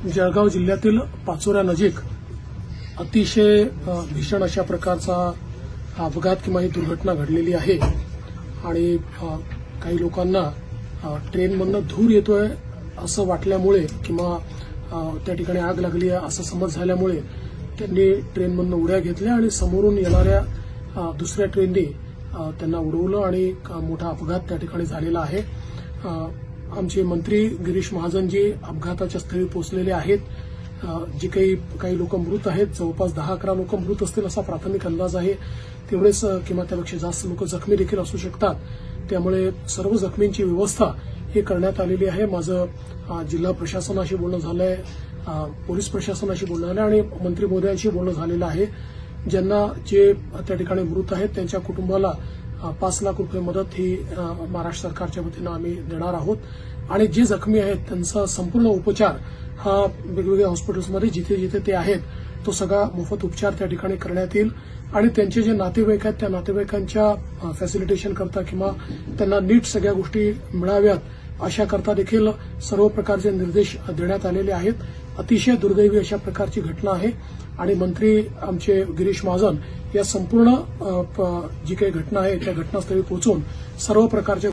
जळगाव जिल्ह्यातील पाचोऱ्यानजीक अतिशय भीषण अशा प्रकारचा अपघात किंवा ही दुर्घटना घडलेली आहे आणि काही लोकांना ट्रेनमधनं धूर येतोय असं वाटल्यामुळे किंवा त्या ठिकाणी आग लागली आहे असं समज झाल्यामुळे त्यांनी ट्रेनमधनं उड्या घेतल्या आणि समोरून येणाऱ्या दुसऱ्या ट्रेनने त्यांना उडवलं आणि मोठा अपघात त्या ठिकाणी झालेला आहे। आमचे मंत्री गिरीश महाजन जी अपघाताच्या स्थळी पोहोचलेले आहेत। जे काही लोक मृत आहेत, जवळपास 10-11 लोक मृत असतील असा प्राथमिक अंदाज आहे। तेवढेच किंवा त्यापेक्षा जास्त लोक जखमी देखील असू शकतात। त्यामुळे सर्व जखमींची व्यवस्था ही करण्यात आलेली आहे। माझं जिल्हा प्रशासनाशी बोलणं झालंय, पोलीस प्रशासनाशी बोलणं झालं आणि मंत्री महोदयांशी बोलणं झालेलं आहे। ज्यांना जे त्या ठिकाणी मृत आहेत त्यांच्या कुटुंबाला 5 लाख रुपये मदत ही महाराष्ट्र सरकारच्या वतीनं आम्ही देणार आहोत आणि जे जखमी आहेत त्यांचा संपूर्ण उपचार हा वेगवेगळ्या हॉस्पिटल्समध्ये जिथे जिथे ते आहेत तो सगळा मोफत उपचार त्या ठिकाणी करण्यात येईल आणि त्यांचे जे नातेवाईक आहेत त्या नातेवाईकांच्या फॅसिलिटेशन करता किंवा त्यांना नीट सगळ्या गोष्टी मिळाव्यात अशा करता देखील सर्व प्रकारचे निर्देश देण्यात आलेले आहेत। अतिशय दुर्दैवी अशा प्रकारची घटना आहे आणि मंत्री आमचे गिरीश महाजन या संपूर्ण जी काही घटना आहे त्या घटनास्थळी पोहोचून सर्व प्रकारच्या